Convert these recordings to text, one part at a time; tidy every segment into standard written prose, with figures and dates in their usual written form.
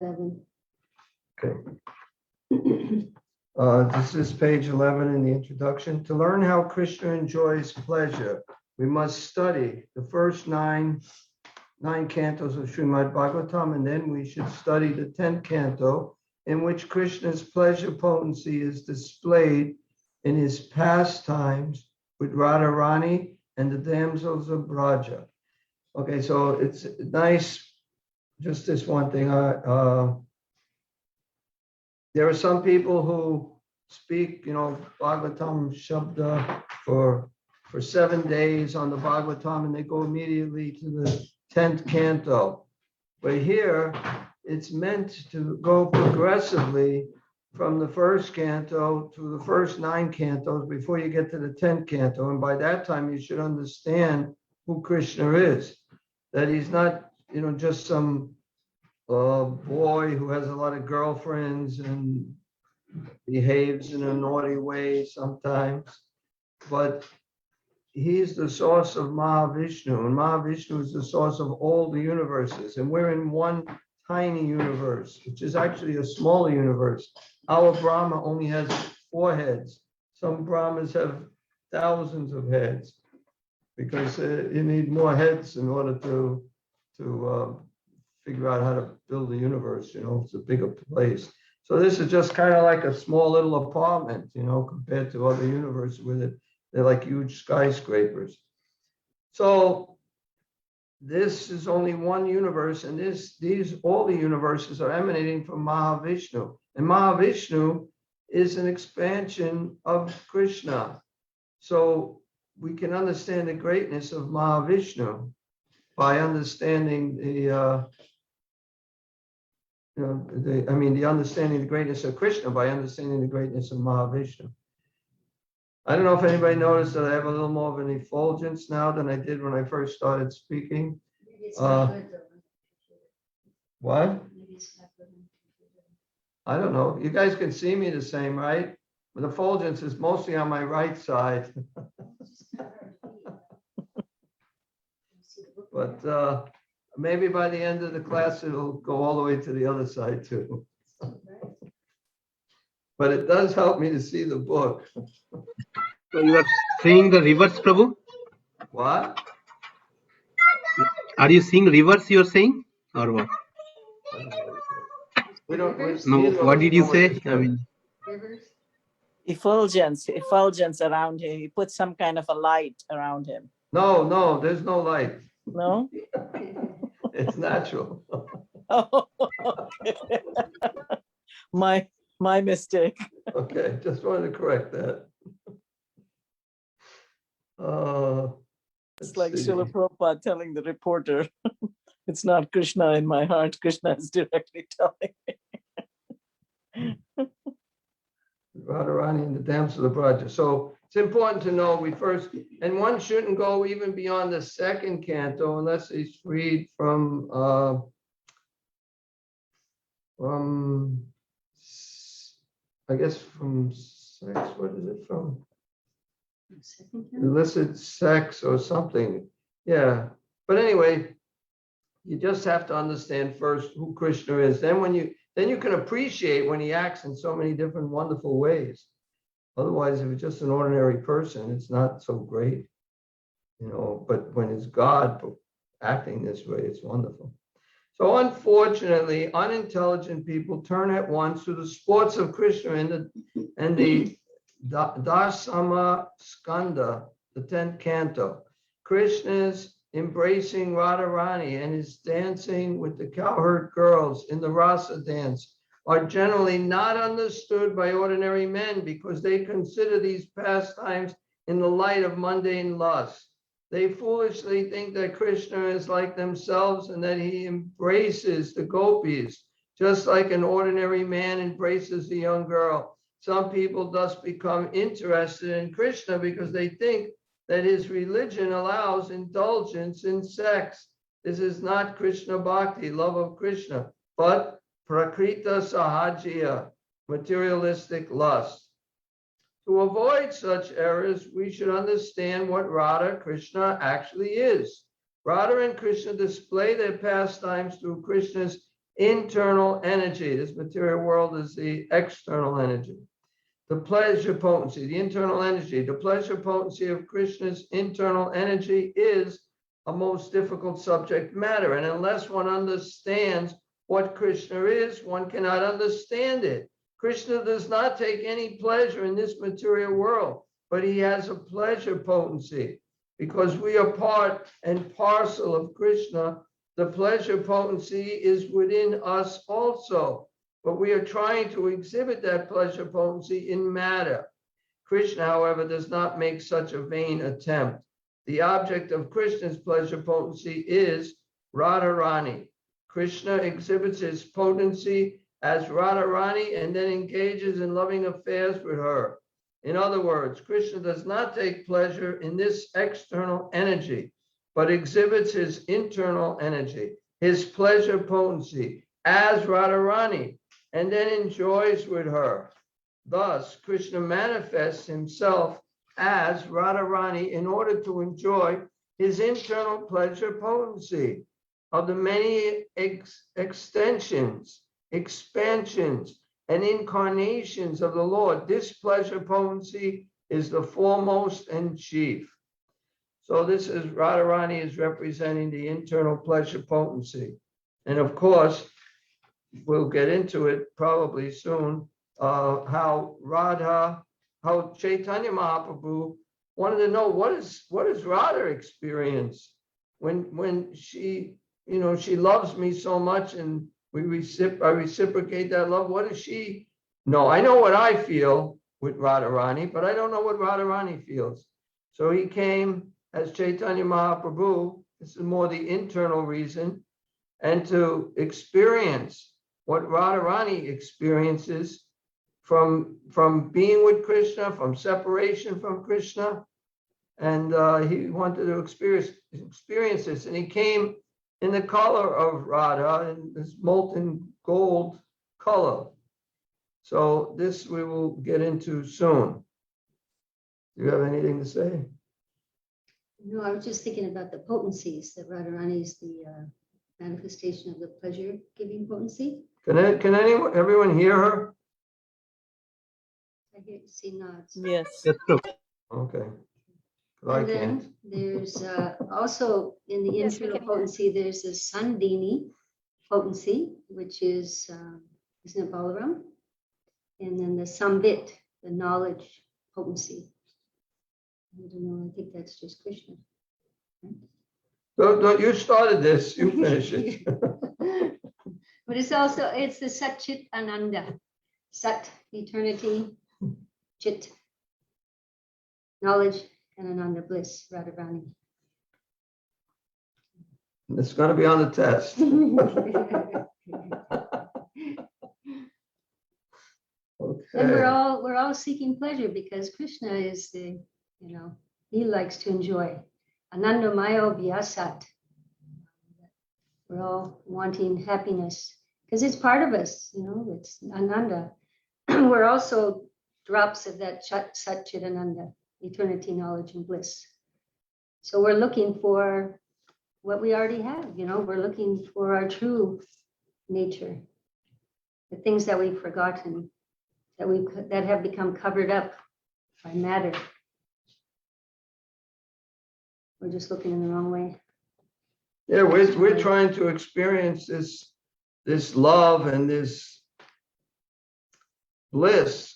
Okay. This is page 11 in the introduction. To learn how Krishna enjoys pleasure, we must study the first nine cantos of Srimad Bhagavatam, and then we should study the 10th canto, in which Krishna's pleasure potency is displayed in his pastimes with Radharani and the damsels of Braja. Okay, so it's nice. Just this one thing. There are some people who speak, Bhagavatam Shabda for 7 days on the Bhagavatam, and they go immediately to the 10th canto. But here, it's meant to go progressively from the first canto to the first 9 cantos before you get to the 10th canto. And by that time, you should understand who Krishna is. That he's not, just some boy who has a lot of girlfriends and behaves in a naughty way sometimes, but he's the source of Mahavishnu, and Mahavishnu is the source of all the universes, and we're in one tiny universe, which is actually a smaller universe. Our Brahma only has 4 heads. Some Brahmas have thousands of heads, because you need more heads in order to figure out how to build the universe. It's a bigger place. So this is just kind of like a small little apartment, compared to other universes where they're like huge skyscrapers. So this is only one universe, and all the universes are emanating from Mahavishnu. And Mahavishnu is an expansion of Krishna. So we can understand the greatness of Mahavishnu by understanding the understanding the greatness of Krishna by understanding the greatness of Mahavishnu. I don't know if anybody noticed that I have a little more of an effulgence now than I did when I first started speaking. What? I don't know. You guys can see me the same, right? But the effulgence is mostly on my right side. But maybe by the end of the class, it'll go all the way to the other side too. But it does help me to see the book. So you are seeing the reverse, Prabhu? What? Are you seeing reverse, you're saying? Or what? We don't. No, what did you say? I mean, effulgence around him. He put some kind of a light around him. No, there's no light. No? It's natural. Oh, okay. My mistake. Okay, just wanted to correct that. It's like Srila Prabhupada telling the reporter, it's not Krishna in my heart. Krishna is directly telling me. Radharani and the damsel of Braja. So it's important to know and one shouldn't go even beyond the 2nd canto unless he's freed from I guess from sex. What is it from? Illicit sex or something. Yeah. But anyway, you just have to understand first who Krishna is. Then you can appreciate when he acts in so many different wonderful ways. Otherwise, if it's just an ordinary person, it's not so great. But when it's God acting this way, it's wonderful. So unfortunately, unintelligent people turn at once to the sports of Krishna and the Dasama Skanda, the 10th canto. Krishna's embracing Radharani and his dancing with the cowherd girls in the rasa dance are generally not understood by ordinary men because they consider these pastimes in the light of mundane lust. They foolishly think that Krishna is like themselves and that he embraces the gopis, just like an ordinary man embraces a young girl. Some people thus become interested in Krishna because they think that his religion allows indulgence in sex. This is not Krishna Bhakti, love of Krishna, but Prakrita Sahajya, materialistic lust. To avoid such errors, we should understand what Radha Krishna actually is. Radha and Krishna display their pastimes through Krishna's internal energy. This material world is the external energy. The pleasure potency, the internal energy, the pleasure potency of Krishna's internal energy is a most difficult subject matter. And unless one understands what Krishna is, one cannot understand it. Krishna does not take any pleasure in this material world, but he has a pleasure potency. Because we are part and parcel of Krishna, the pleasure potency is within us also. But we are trying to exhibit that pleasure potency in matter. Krishna, however, does not make such a vain attempt. The object of Krishna's pleasure potency is Radharani. Krishna exhibits his potency as Radharani and then engages in loving affairs with her. In other words, Krishna does not take pleasure in this external energy, but exhibits his internal energy, his pleasure potency as Radharani, and then enjoys with her. Thus, Krishna manifests himself as Radharani in order to enjoy his internal pleasure potency. Of the many extensions, expansions, and incarnations of the Lord, this pleasure potency is the foremost and chief. So this is Radharani is representing the internal pleasure potency. And of course, we'll get into it probably soon, how Chaitanya Mahaprabhu wanted to know what is Radha experience when she, she loves me so much and I reciprocate that love. What does she know? I know what I feel with Radharani, but I don't know what Radharani feels. So he came as Chaitanya Mahaprabhu. This is more the internal reason, and to experience what Radharani experiences from being with Krishna, from separation from Krishna. And he wanted to experience this. And he came in the color of Radha, in this molten gold color. So this we will get into soon. Do you have anything to say? No, I was just thinking about the potencies, that Radharani is the manifestation of the pleasure-giving potency. Can everyone hear her? I see nods. Yes. Yes, Prabhu. Okay. Well, I And can't. then there's also in the Yes, we internal can hear. potency, there's a Sandini potency, which is, isn't it Balaram? And then the Sambit, the knowledge potency. I don't know, I think that's just Krishna. Don't, you started this, you finish it. But it's the Sat Chit Ananda. Sat, eternity, Chit, knowledge, and Ananda, bliss, Radharani. It's going to be on the test. And we're Okay. all seeking pleasure because Krishna is he likes to enjoy. Ananda Mayo Vyasat. We're all wanting happiness because it's part of us, it's Ananda. We're also drops of that Sat Chit Ananda, eternity, knowledge, and bliss. So we're looking for what we already have, we're looking for our true nature, the things that we've forgotten, that have become covered up by matter. We're just looking in the wrong way. Yeah, we're trying to experience this love and this bliss,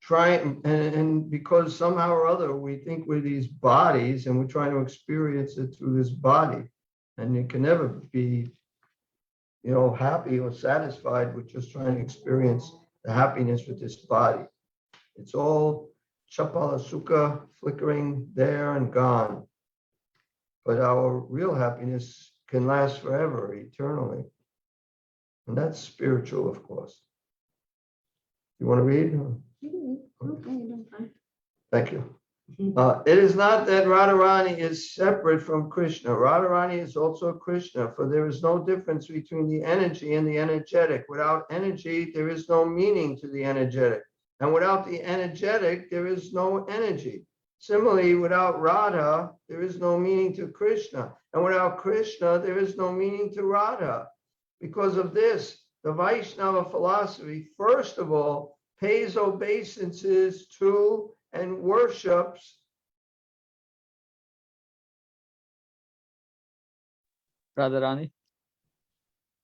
and because somehow or other we think we're these bodies and we're trying to experience it through this body, and you can never be happy or satisfied with just trying to experience the happiness with this body. It's all chapala sukha, flickering there and gone. But our real happiness can last forever, eternally. And that's spiritual, of course. You want to read? Okay, you're doing fine. Thank you. It is not that Radharani is separate from Krishna. Radharani is also Krishna, for there is no difference between the energy and the energetic. Without energy, there is no meaning to the energetic. And without the energetic, there is no energy. Similarly, without Radha, there is no meaning to Krishna. And without Krishna, there is no meaning to Radha. Because of this, the Vaishnava philosophy, first of all, pays obeisances to and worships Radharani.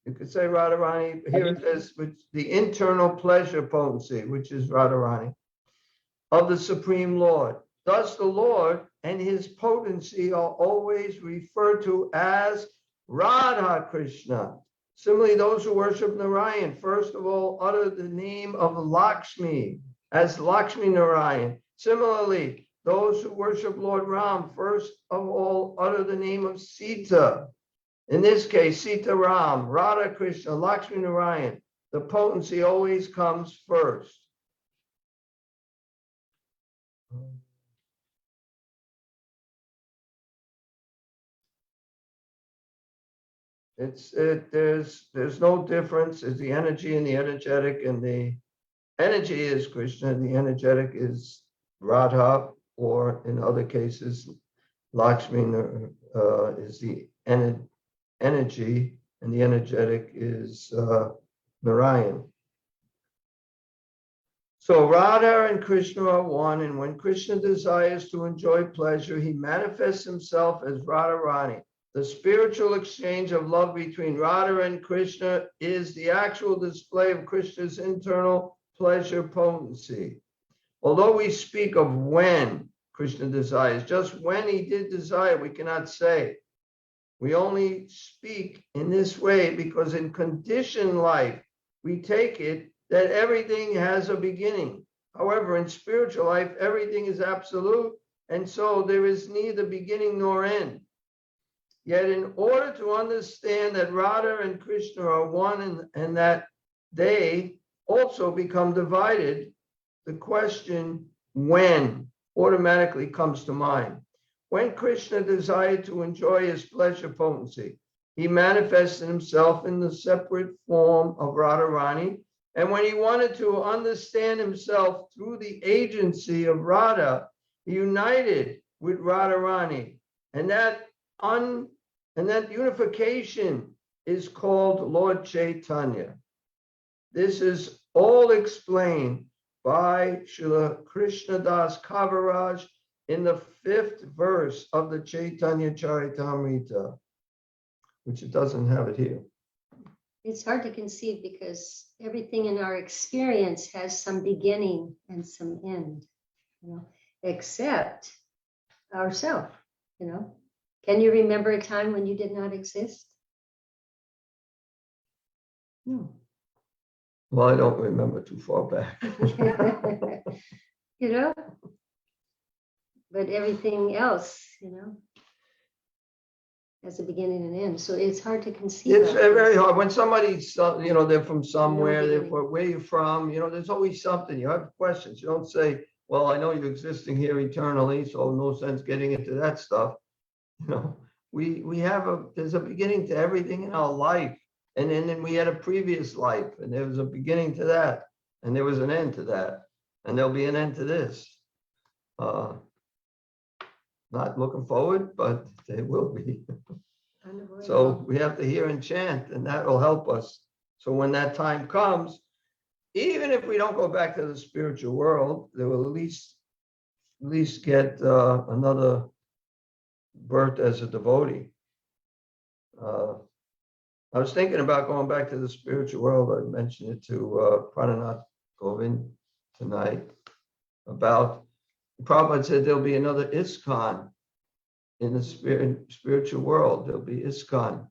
you could say Radharani. Here it says, which the internal pleasure potency, which is Radharani, of the Supreme Lord. Thus, the Lord and his potency are always referred to as Radha Krishna. Similarly, those who worship Narayan, first of all, utter the name of Lakshmi as Lakshmi Narayan. Similarly, those who worship Lord Ram, first of all, utter the name of Sita. In this case, Sita Ram, Radha Krishna, Lakshmi Narayan. The potency always comes first. There's no difference. It's the energy and the energetic, and the energy is Krishna, the energetic is Radha, or in other cases, Lakshmi is the energy, and the energetic is Narayan. So Radha and Krishna are one, and when Krishna desires to enjoy pleasure, he manifests himself as Radharani. The spiritual exchange of love between Radha and Krishna is the actual display of Krishna's internal pleasure potency. Although we speak of when Krishna desires, just when he did desire, we cannot say. We only speak in this way because in conditioned life, we take it that everything has a beginning. However, in spiritual life, everything is absolute, and so there is neither beginning nor end. Yet in order to understand that Radha and Krishna are one and that they also become divided, the question when automatically comes to mind. When Krishna desired to enjoy his pleasure potency, he manifested himself in the separate form of Radharani. And when he wanted to understand himself through the agency of Radha, he united with Radharani. And that unification is called Lord Chaitanya. This is all explained by Srila Krishnadas Kaviraj in the 5th verse of the Chaitanya Charitamrita, which it doesn't have it here. It's hard to conceive because everything in our experience has some beginning and some end, except ourself, Can you remember a time when you did not exist? No. Well, I don't remember too far back. But everything else, has a beginning and end. So it's hard to conceive. It's very hard. When somebody's, they're from somewhere, where you're from, there's always something. You have questions. You don't say, well, I know you're existing here eternally, so no sense getting into that stuff. There's a beginning to everything in our life. And then we had a previous life, and there was a beginning to that, and there was an end to that, and there'll be an end to this. Not looking forward, but there will be. So we have to hear and chant, and that will help us. So when that time comes, even if we don't go back to the spiritual world, they will at least get another birth as a devotee. I was thinking about going back to the spiritual world. I mentioned it to Prananath Govind tonight about Prabhupada said there'll be another ISKCON in the spiritual world. There'll be ISKCON.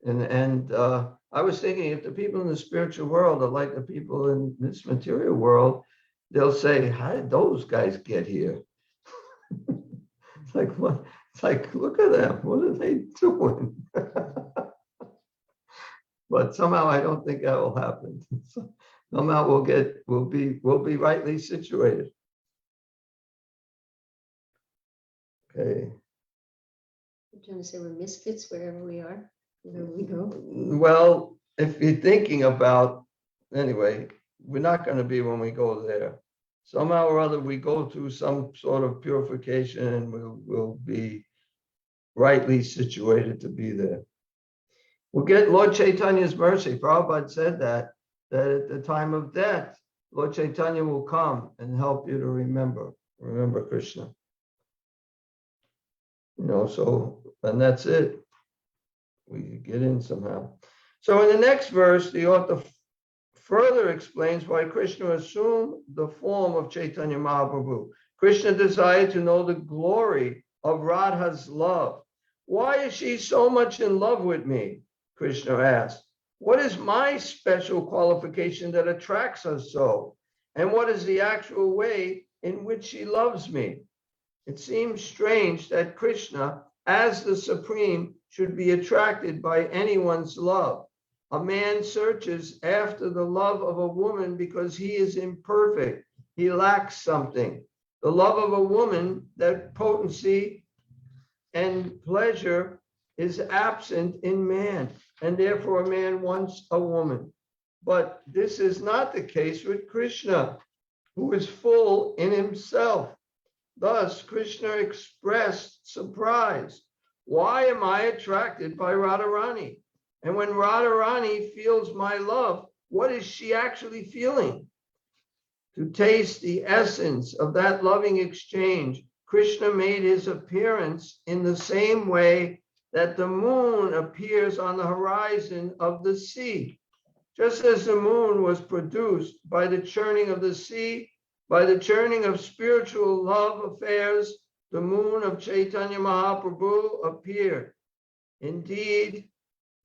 And I was thinking if the people in the spiritual world are like the people in this material world, they'll say, how did those guys get here? It's like, what? It's like, look at them. What are they doing? But somehow I don't think that will happen. Somehow we'll be rightly situated. Okay. I'm trying to say we're misfits wherever we are, wherever we go. Well, if you're thinking about, anyway, we're not going to be when we go there. Somehow or other, we go through some sort of purification and we'll be rightly situated to be there. we'll get Lord Chaitanya's mercy. Prabhupada said that at the time of death, Lord Chaitanya will come and help you to remember Krishna. So, and that's it. We get in somehow. So in the next verse, the author further explains why Krishna assumed the form of Chaitanya Mahaprabhu. Krishna desired to know the glory of Radha's love. Why is she so much in love with me? Krishna asked. What is my special qualification that attracts her so? And what is the actual way in which she loves me? It seems strange that Krishna, as the Supreme, should be attracted by anyone's love. A man searches after the love of a woman because he is imperfect. He lacks something. The love of a woman, that potency and pleasure, is absent in man, and therefore a man wants a woman. But this is not the case with Krishna, who is full in himself. Thus, Krishna expressed surprise. Why am I attracted by Radharani? And when Radharani feels my love, what is she actually feeling? To taste the essence of that loving exchange, Krishna made his appearance in the same way that the moon appears on the horizon of the sea. Just as the moon was produced by the churning of the sea, by the churning of spiritual love affairs, the moon of Chaitanya Mahaprabhu appeared. Indeed,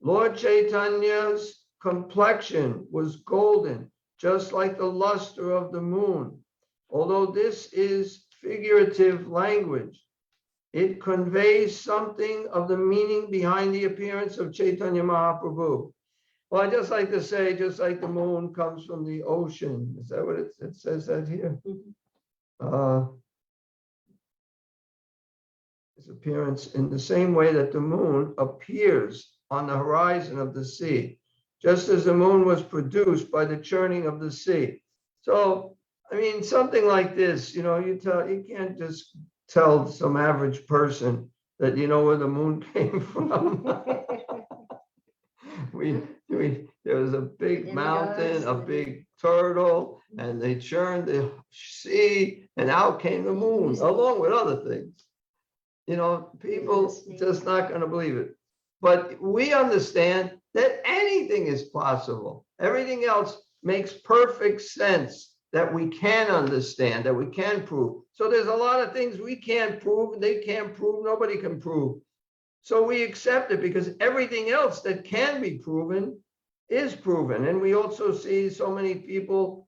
Lord Chaitanya's complexion was golden, just like the luster of the moon. Although this is figurative language, it conveys something of the meaning behind the appearance of Chaitanya Mahaprabhu. Well, I just like to say, just like the moon comes from the ocean. Is that what it says that here? His appearance in the same way that the moon appears on the horizon of the sea, just as the moon was produced by the churning of the sea. So, I mean, something like this, you can't just tell some average person that you know where the moon came from. There was a big mountain, a big turtle, and they churned the sea, and out came the moon, along with other things. People just not going to believe it. But we understand that anything is possible. Everything else makes perfect sense that we can understand, that we can prove. So there's a lot of things we can't prove, they can't prove, nobody can prove. So we accept it because everything else that can be proven is proven. And we also see so many people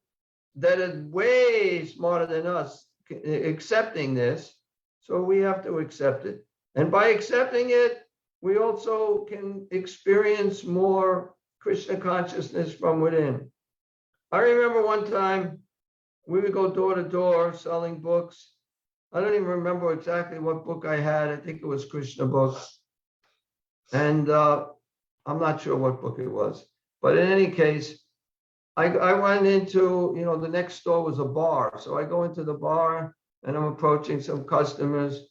that are way smarter than us accepting this. So we have to accept it. And by accepting it, we also can experience more Krishna consciousness from within. I remember one time we would go door to door selling books. I don't even remember exactly what book I had. I think it was Krishna books. And I'm not sure what book it was. But in any case, I went into, the next door was a bar. So I go into the bar and I'm approaching some customers.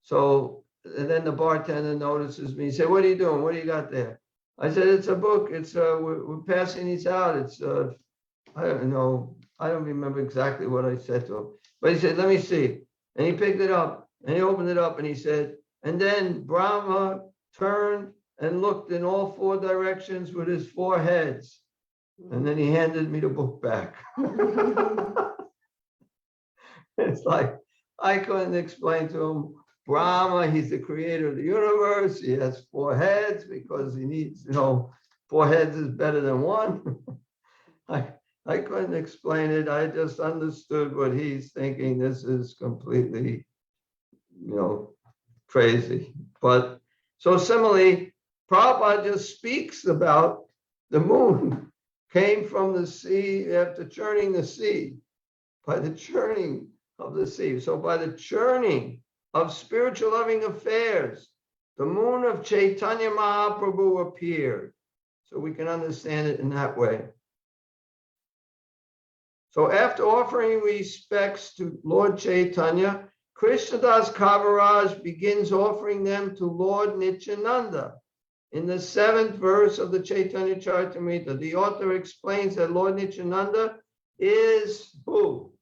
So, and then the bartender notices me. He said, what are you doing? What do you got there? I said, it's a book. It's we're passing these out. It's I don't know. I don't remember exactly what I said to him. But he said, let me see. And he picked it up and he opened it up and he said, and then Brahma turned and looked in all four directions with his four heads. And then he handed me the book back. It's like, I couldn't explain to him, Brahma, he's the creator of the universe. He has four heads because he needs, four heads is better than one. I couldn't explain it. I just understood what he's thinking. This is completely, crazy. But so similarly, Prabhupada just speaks about the moon came from the sea after churning the sea, by the churning of the sea. So by the churning of spiritual loving affairs, the moon of Chaitanya Mahaprabhu appeared. So we can understand it in that way. So after offering respects to Lord Chaitanya, Krishnadas Kaviraj begins offering them to Lord Nityananda. In the 7th verse of the Chaitanya Charitamrita, the author explains that Lord Nityananda is who?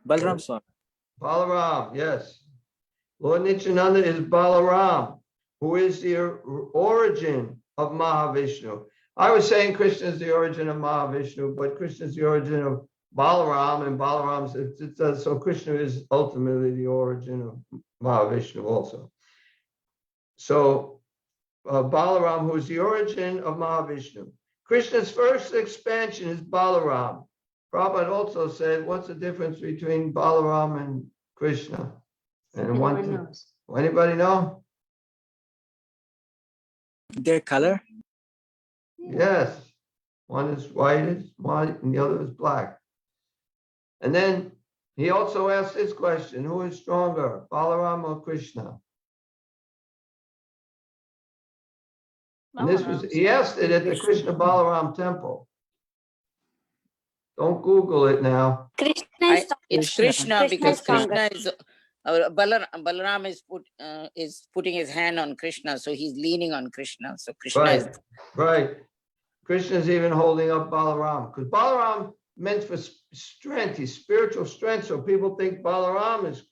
Balram Swami. Balaram, yes. Lord Nityananda is Balaram, who is the origin of Mahavishnu. I was saying Krishna is the origin of Mahavishnu, but Krishna is the origin of Balaram, and Balaram, so Krishna is ultimately the origin of Mahavishnu also. So Balaram, who is the origin of Mahavishnu. Krishna's first expansion is Balaram. Prabhupada also said, what's the difference between Balaram and Krishna? And Anyone knows? Anybody know? Their color? Yes. One is white, and the other is black. And then he also asked this question, who is stronger, Balaram or Krishna? And he asked it at the Krishna Balaram temple. Don't Google it now. It's Krishna because Krishna is Balaram is putting his hand on Krishna, so he's leaning on Krishna. So Krishna is Right. Krishna's even holding up Balaram because Balaram meant for strength, he's spiritual strength. So people think Balaram is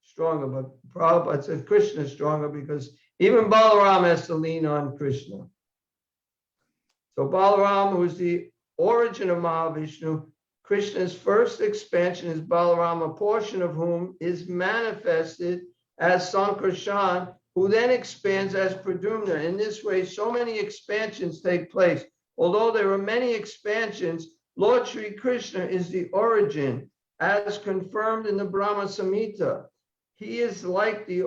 stronger, but Prabhupada said Krishna is stronger because even Balaram has to lean on Krishna. So Balaram, who is the origin of Mahavishnu, Krishna's first expansion is Balaram, a portion of whom is manifested as Sankarshan, who then expands as Pradyumna. In this way, so many expansions take place. Although there are many expansions, Lord Sri Krishna is the origin, as confirmed in the Brahma Samhita. He is like the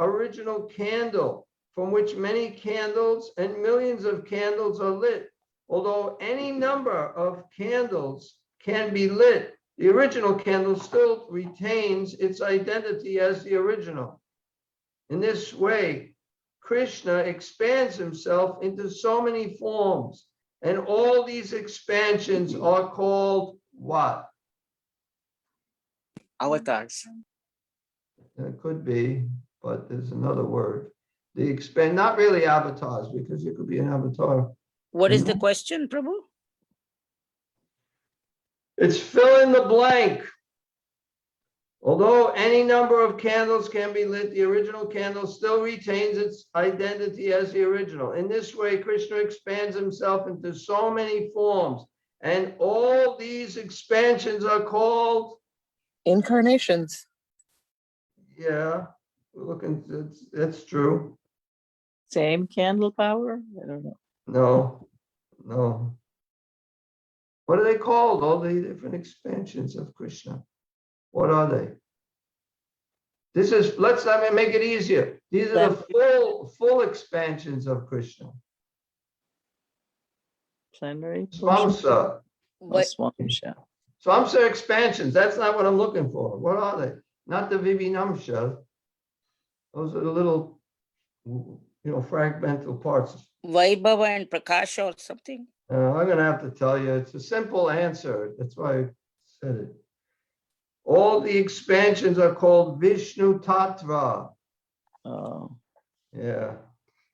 original candle, from which many candles and millions of candles are lit. Although any number of candles can be lit, the original candle still retains its identity as the original. In this way, Krishna expands himself into so many forms, and all these expansions are called what? Avatars. It could be, but there's another word. Not really avatars, because you could be an avatar. What is the question, Prabhu? It's fill in the blank. Although any number of candles can be lit, the original candle still retains its identity as the original. In this way, Krishna expands himself into so many forms, and all these expansions are called incarnations. Yeah, we're looking. That's true. Same candle power? I don't know. No. What are they called? All the different expansions of Krishna. What are they? Let's make it easier. These are the full expansions of Krishna. Plenary. Swamsa. Swamsa expansions. That's not what I'm looking for. What are they? Not the Vivinamsha. Those are the little, fragmental parts. Vaibhava and Prakasha or something? I'm going to have to tell you. It's a simple answer. That's why I said it. All the expansions are called Vishnu Tattva. Oh. Yeah.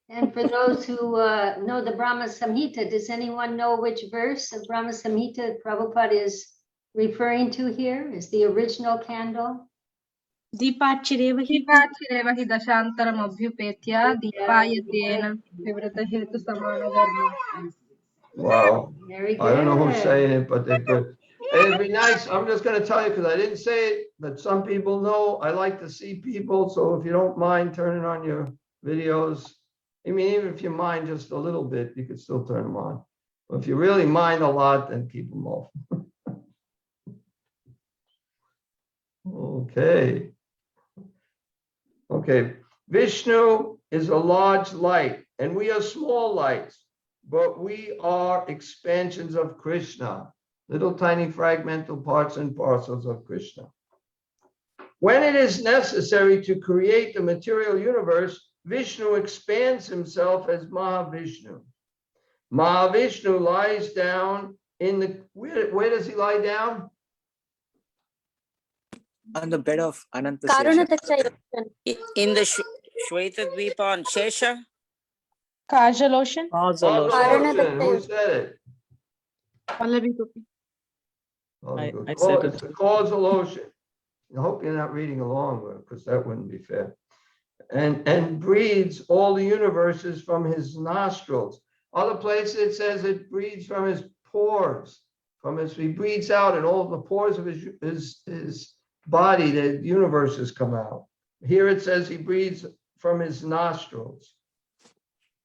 And for those who know the Brahma Samhita, does anyone know which verse of Brahma Samhita Prabhupada is referring to here? Is the original candle? Deepachireva hi dashantaram abhyupetya deepayatena vivrata hetu samana dharma. Wow. Very good. I don't know who's saying it, but they're good. It'd be nice. I'm just going to tell you because I didn't say it, but some people know. I like to see people. So if you don't mind turning on your videos, even if you mind just a little bit, you could still turn them on. But if you really mind a lot, then keep them off. Okay. Vishnu is a large light, and we are small lights, but we are expansions of Krishna, little tiny fragmental parts and parcels of Krishna. When it is necessary to create the material universe, Vishnu expands himself as Mahavishnu. Mahavishnu lies down in the, where does he lie down? On the bed of Ananta In the Shvetadvipa on Shesha. Kajal Ocean. Causal ocean. Ocean. Who said it? Pallavi Gopi. I Oh, said it's it. the causal ocean. I hope you're not reading along because that wouldn't be fair. And breathes all the universes from his nostrils. Other places it says it breathes from his pores. He breathes out and all the pores of his body, the universes come out. Here it says he breathes from his nostrils.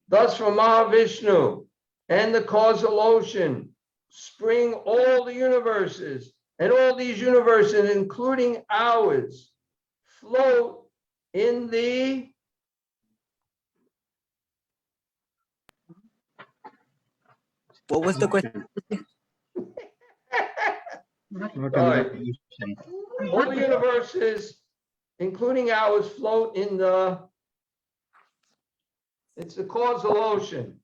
Thus from Mahavishnu and the causal ocean spring all the universes, and all these universes, including ours, float in the What was the question? Sorry. All the universes, including ours, float in it's the causal ocean.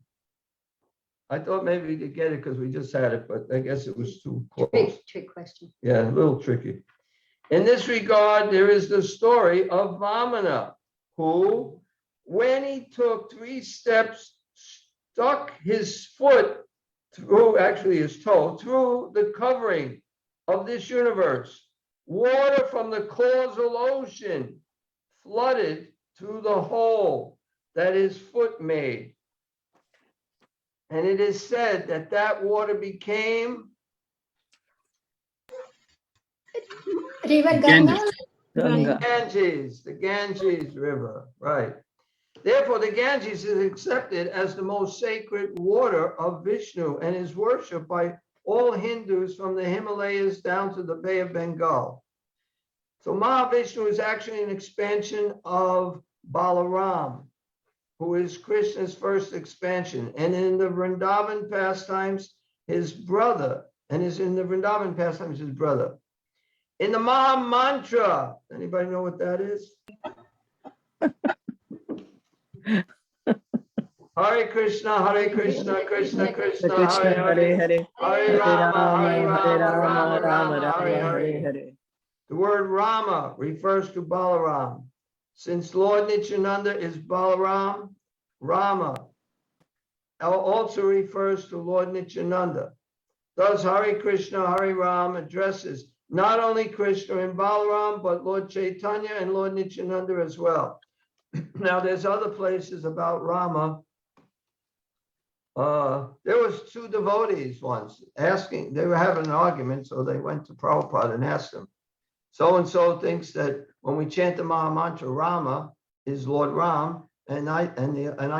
I thought maybe we could get it because we just had it, but I guess it was too close. Trick question. Yeah, a little tricky. In this regard, there is the story of Vamana, who, when he took 3 steps, stuck his foot through, actually his toe, through the covering of this universe. Water from the causal ocean flooded through the hole that his foot made. And it is said that that water became River Ganga. Ganga. the Ganges River, right. Therefore, the Ganges is accepted as the most sacred water of Vishnu and is worshipped by all Hindus from the Himalayas down to the Bay of Bengal. So Mahavishnu is actually an expansion of Balaram, who is Krishna's first expansion. And in the Vrindavan pastimes, his brother. In the Maha Mantra, anybody know what that is? Hare Krishna, Krishna Krishna, Krishna Hare Hare Hare. Hare Rama, Hare Rama, Rama Rama Hare Rama, Hare. Hare Hare. The word Rama refers to Balaram. Since Lord Nityananda is Balaram, Rama also refers to Lord Nityananda. Thus, Hare Krishna, Hare Ram addresses not only Krishna and Balaram, but Lord Chaitanya and Lord Nityananda as well. Now, there's other places about Rama. There was 2 devotees once asking, they were having an argument, so they went to Prabhupada and asked him, so-and-so thinks that when we chant the Maha Mantra, Rama is Lord Ram, and I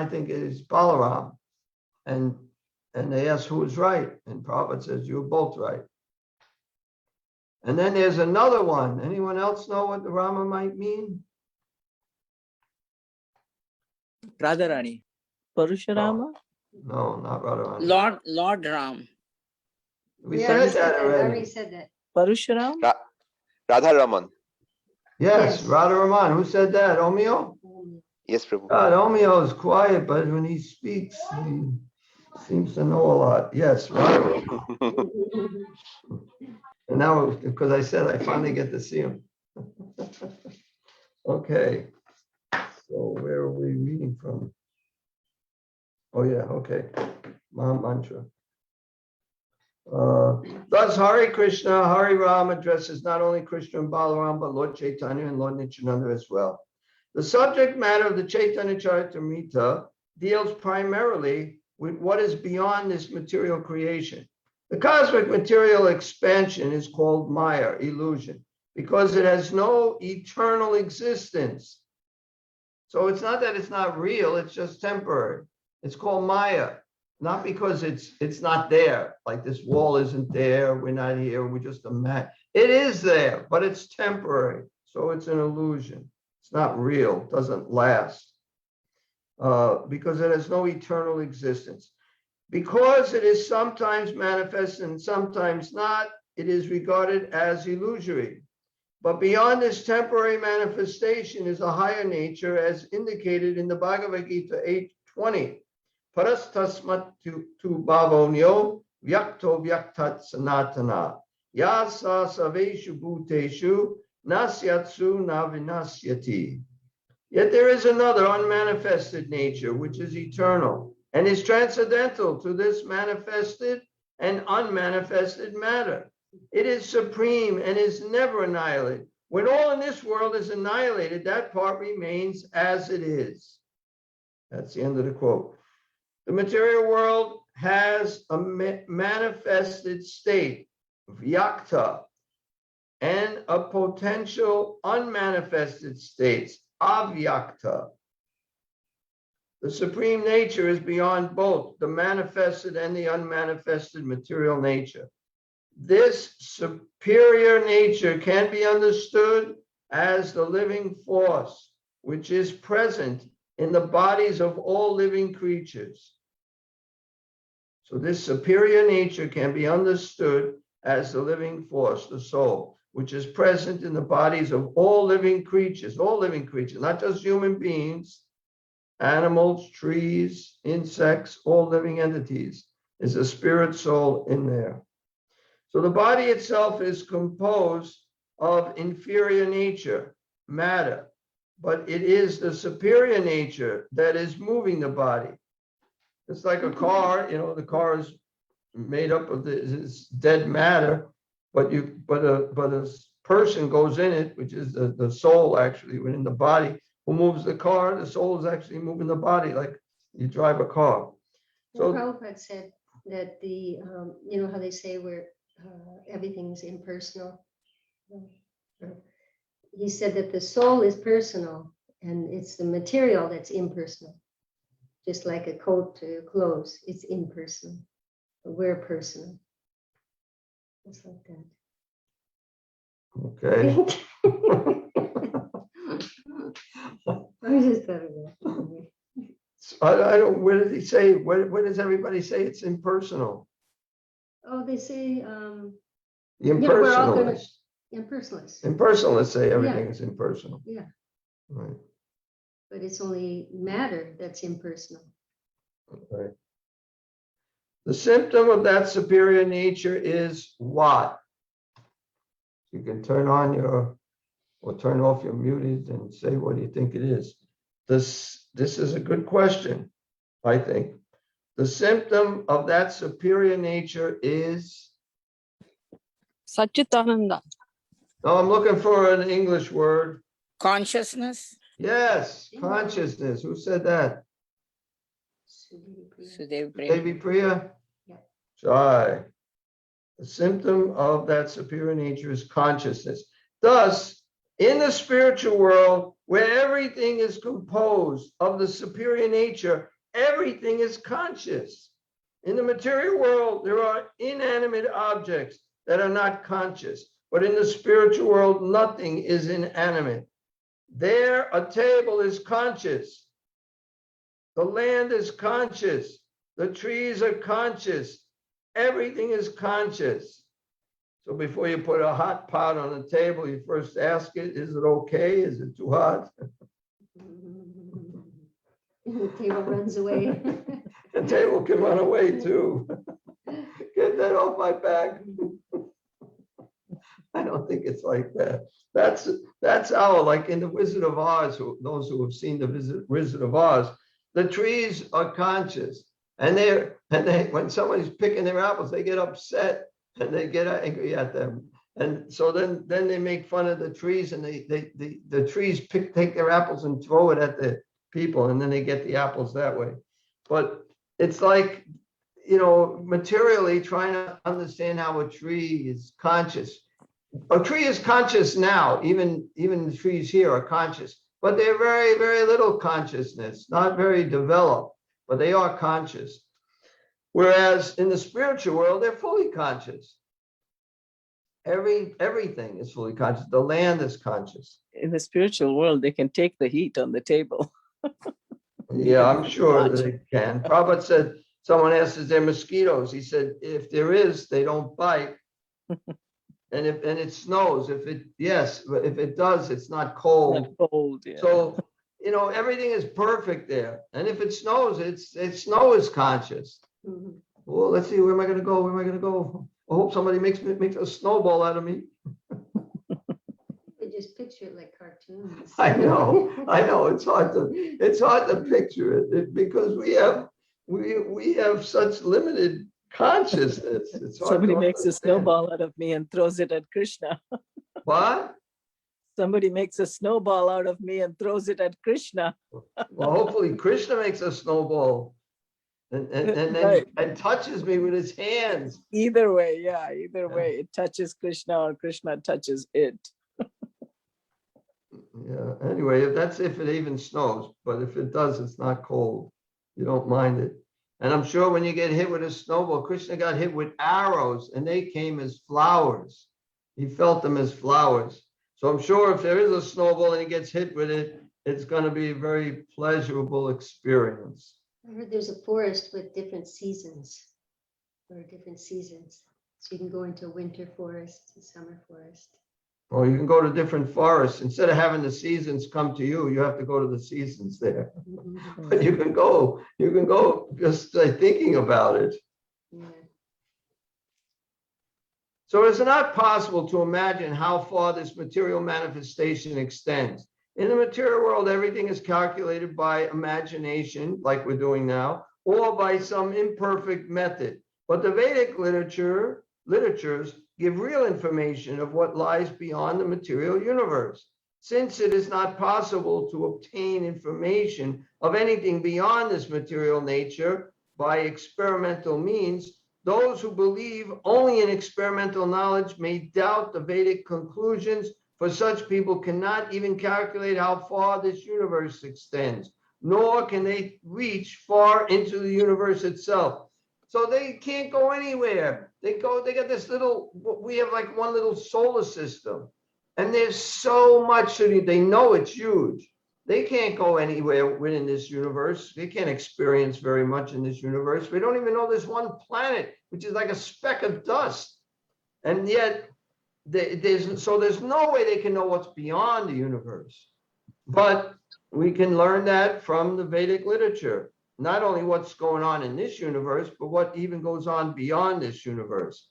think it is Balaram. And they asked who was right, and Prabhupada says, you're both right. And then there's another one. Anyone else know what the Rama might mean? Radharani. Parashurama? No, not Radharani. Lord Ram. We said that already. said that. Parashuram? Radharaman. Yes, Radharaman. Who said that? Omio? Yes, Prabhu. God, Omio is quiet, but when he speaks, he seems to know a lot. Yes, Radharaman. And now, because I said I finally get to see him. Okay. So where are we reading from? Oh yeah, okay. Maha Mantra. Thus, Hare Krishna, Hare Ram addresses not only Krishna and Balaram, but Lord Chaitanya and Lord Nityananda as well. The subject matter of the Chaitanya Charitamrita deals primarily with what is beyond this material creation. The cosmic material expansion is called Maya, illusion, because it has no eternal existence. So it's not that it's not real, it's just temporary. It's called Maya, not because it's not there, like this wall isn't there, we're not here, we're just a mat. It is there, but it's temporary. So it's an illusion. It's not real, doesn't last, because it has no eternal existence. Because it is sometimes manifest and sometimes not, it is regarded as illusory. But beyond this temporary manifestation is a higher nature, as indicated in the Bhagavad Gita 8:20. Parastasmat tu bhavonyo vyakto vyaktat sanatana yasa saveshu bhuteshu nasyatsu na vinasyati. Yet there is another unmanifested nature, which is eternal and is transcendental to this manifested and unmanifested matter. It is supreme and is never annihilated. When all in this world is annihilated, that part remains as it is. That's the end of the quote. The material world has a manifested state, vyakta, and a potential unmanifested states, avyakta. The supreme nature is beyond both the manifested and the unmanifested material nature. This superior nature can be understood as the living force, which is present in the bodies of all living creatures. So this superior nature can be understood as the living force, the soul, which is present in the bodies of all living creatures, not just human beings, animals, trees, insects, all living entities. Is a spirit soul in there. So the body itself is composed of inferior nature, matter, but it is the superior nature that is moving the body. It's like a car, the car is made up of this dead matter, but a person goes in it, which is the soul actually within the body, who moves the car. The soul is actually moving the body like you drive a car. So Prabhupada said that how they say where everything is impersonal. He said that the soul is personal and it's the material that's impersonal. Just like a coat to clothes, it's impersonal. But we're personal. It's like that. okay. I just thought of that. I don't. Where did he say? Where does everybody say it's impersonal? Oh, they say The we're all gonna impersonalists. impersonalists. Impersonalists say everything is impersonal. Yeah. Right. But it's only matter that's impersonal. Right. The symptom of that superior nature is what? You can turn on or turn off your muted and say what do you think it is. This is a good question, I think. The symptom of that superior nature is? Satchitananda. No, I'm looking for an English word. Consciousness. Yes, consciousness. Who said that? Sudev Priya. Devi Priya? Yeah. Jai. The symptom of that superior nature is consciousness. Thus, in the spiritual world, where everything is composed of the superior nature, everything is conscious. In the material world, there are inanimate objects that are not conscious, but in the spiritual world, nothing is inanimate. There, a table is conscious. The land is conscious. The trees are conscious. Everything is conscious. So before you put a hot pot on the table, you first ask it, is it okay? Is it too hot? The table runs away. The table can run away too. Get that off my back. I don't think it's like that. That's how, like in the Wizard of Oz, those who have seen the Wizard of Oz, the trees are conscious. And when somebody's picking their apples, they get upset and they get angry at them. And so then they make fun of the trees, and the trees take their apples and throw it at the people, and then they get the apples that way. But it's like, materially trying to understand how a tree is conscious. A tree is conscious now, even the trees here are conscious, but they're very, very little consciousness, not very developed, but they are conscious. Whereas in the spiritual world, they're fully conscious. Everything is fully conscious. The land is conscious. In the spiritual world, they can take the heat on the table. Yeah, I'm sure that they can. Prabhupada said, someone asked, is there mosquitoes? He said, if there is, they don't bite. And it snows. If it does, it's not cold. Not cold, yeah. So, everything is perfect there. And if it snows, snow is conscious. Well, let's see, where am I going to go? Where am I going to go? I hope somebody makes a snowball out of me. They just picture it like cartoons. cartoons. I know. It's hard to picture it because we have such limited consciousness. It's hard Somebody to makes a understand. snowball out of me and throws it at Krishna. What? Somebody makes a snowball out of me and throws it at Krishna. Well, hopefully Krishna makes a snowball Right. and touches me with his hands. Either way, yeah, either way, it touches Krishna or Krishna touches it. Yeah. Anyway, if it even snows, but if it does, it's not cold. You don't mind it. And I'm sure when you get hit with a snowball, Krishna got hit with arrows and they came as flowers. He felt them as flowers. So I'm sure if there is a snowball and he gets hit with it, it's going to be a very pleasurable experience. I heard there's a forest with different seasons. There are different seasons. So you can go into winter forest, and summer forest. Or you can go to different forests. Instead of having the seasons come to you, you have to go to the seasons there. But you can go just thinking about it. Yeah. So it's not possible to imagine how far this material manifestation extends. In the material world, everything is calculated by imagination, like we're doing now, or by some imperfect method. But the Vedic literatures give real information of what lies beyond the material universe. Since it is not possible to obtain information of anything beyond this material nature by experimental means, those who believe only in experimental knowledge may doubt the Vedic conclusions, for such people cannot even calculate how far this universe extends, nor can they reach far into the universe itself. So they can't go anywhere. They got this little, we have like one little solar system, and there's so much, they know it's huge. They can't go anywhere within this universe. They can't experience very much in this universe. We don't even know there's one planet, which is like a speck of dust. And yet, there's no way they can know what's beyond the universe. But we can learn that from the Vedic literature. Not only what's going on in this universe, but what even goes on beyond this universe.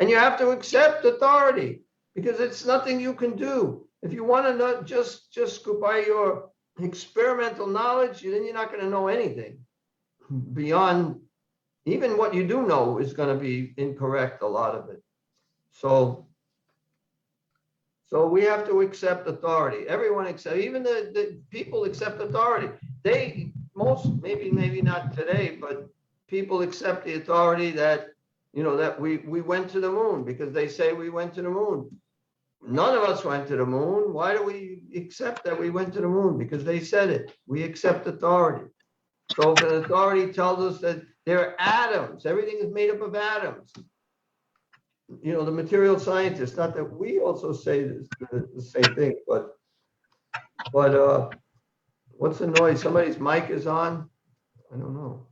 And you have to accept authority, because it's nothing you can do. If you want to know, just go by your experimental knowledge, then you're not going to know anything. Beyond, even what you do know is going to be incorrect, a lot of it. So we have to accept authority. Everyone accepts, even the people accept authority. Maybe not today, but people accept the authority that, that we went to the moon, because they say we went to the moon. None of us went to the moon. Why do we accept that we went to the moon? Because they said it. We accept authority. So if an authority tells us that there are atoms, everything is made up of atoms. The material scientists, not that we also say the same thing, but what's the noise? Somebody's mic is on? I don't know.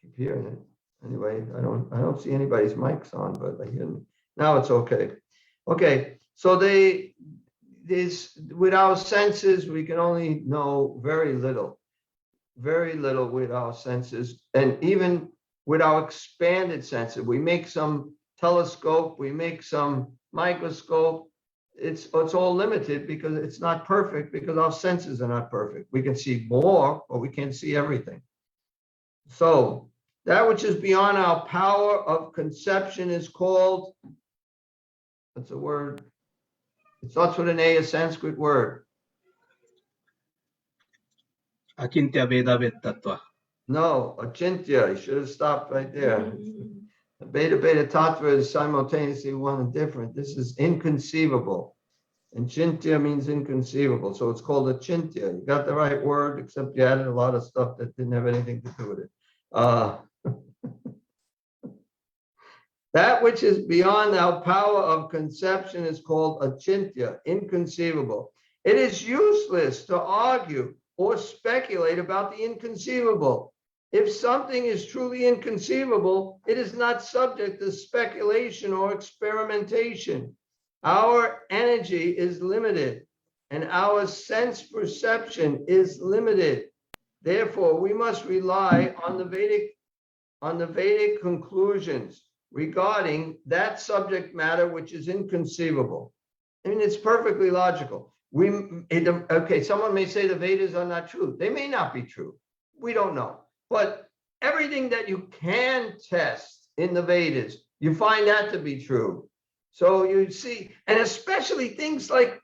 Keep hearing it. Anyway, I don't see anybody's mics on, but I hear them. Now it's okay. Okay, so with our senses, we can only know very little with our senses. And even with our expanded senses, we make some telescope, we make some microscope. It's all limited because it's not perfect, because our senses are not perfect. We can see more, but we can't see everything. So that which is beyond our power of conception is called, what's a word? It starts with an A, a Sanskrit word. Achintya Veda Tattva. No, Achintya. You should have stopped right there. Beta Tattva is simultaneously one and different. This is inconceivable. And Chintya means inconceivable. So it's called Achintya. You got the right word, except you added a lot of stuff that didn't have anything to do with it. That which is beyond our power of conception is called achintya, inconceivable. It is useless to argue or speculate about the inconceivable. If something is truly inconceivable, it is not subject to speculation or experimentation. Our energy is limited, and our sense perception is limited. Therefore, we must rely on the Vedic conclusions regarding that subject matter which is inconceivable. I mean, it's perfectly logical. Okay, someone may say the Vedas are not true. They may not be true. We don't know. But everything that you can test in the Vedas, you find that to be true. So you see, and especially things like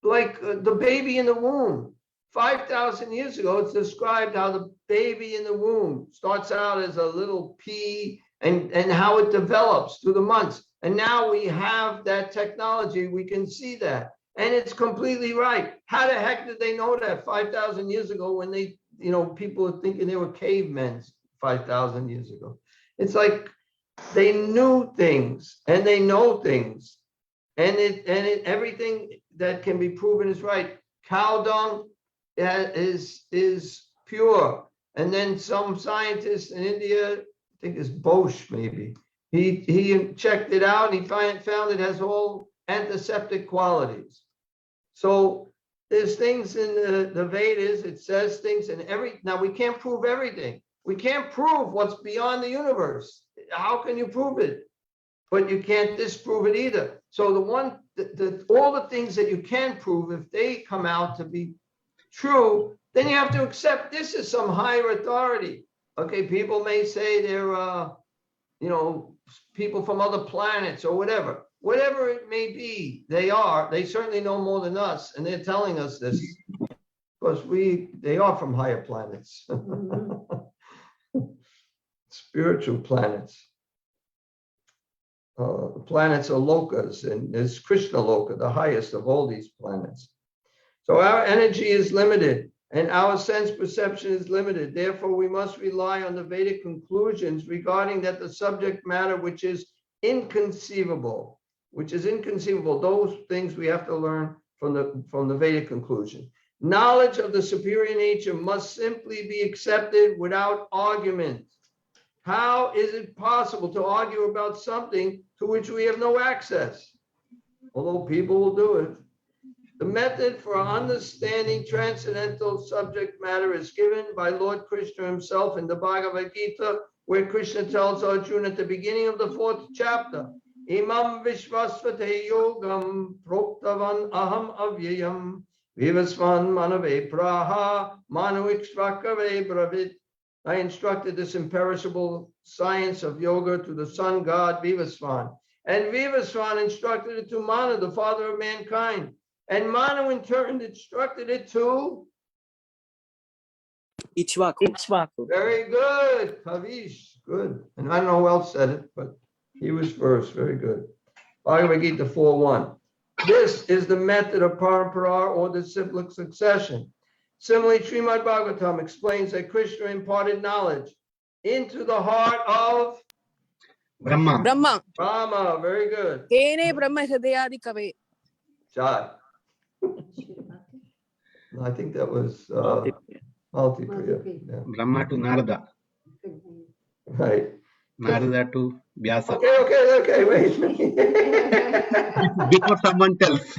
the baby in the womb. 5,000 years ago, it's described how the baby in the womb starts out as a little pea and how it develops through the months. And now we have that technology, we can see that. And it's completely right. How the heck did they know that 5,000 years ago when they, people were thinking they were cavemen 5,000 years ago? It's like they knew things and they know things. And everything that can be proven is right. Cow dung is pure. And then some scientist in India, I think it's Bosch maybe, he checked it out and he found it has all antiseptic qualities. So there's things in the Vedas, it says things in now we can't prove everything. We can't prove what's beyond the universe. How can you prove it? But you can't disprove it either. So all the things that you can prove, if they come out to be true, then you have to accept this is some higher authority. Okay, people may say they're, people from other planets or whatever. Whatever it may be, they certainly know more than us, and they're telling us this because they are from higher planets. Spiritual planets. Planets are lokas, and there's Krishna loka, the highest of all these planets. So our energy is limited and our sense perception is limited. Therefore, we must rely on the Vedic conclusions regarding that the subject matter which is inconceivable, those things we have to learn from the Vedic conclusion. Knowledge of the superior nature must simply be accepted without argument. How is it possible to argue about something to which we have no access? Although people will do it. The method for understanding transcendental subject matter is given by Lord Krishna himself in the Bhagavad Gita, where Krishna tells Arjuna at the beginning of the 4th chapter, Imam Vishvasvate Yogam Proktavan Aham Avyayam Vivasvan Manave Praha Manuikshvakave Bravit. I instructed this imperishable science of yoga to the sun god Vivasvan. And Vivasvan instructed it to Manu, the father of mankind. And Manu in turn instructed it to Ichvaku. Very good, Kavish, good. And I don't know who else said it, but he was first, very good. Bhagavad Gita 4:1. This is the method of parampara or the cyclic succession. Similarly, Srimad Bhagavatam explains that Krishna imparted knowledge into the heart of Brahma. Brahma, very good. Tene Brahma Hridayadi Kave. Jai. I think that was Multipriya. Yeah. Brahma to Narada. Right. Narada to Vyasa. Okay, wait. Before someone tells.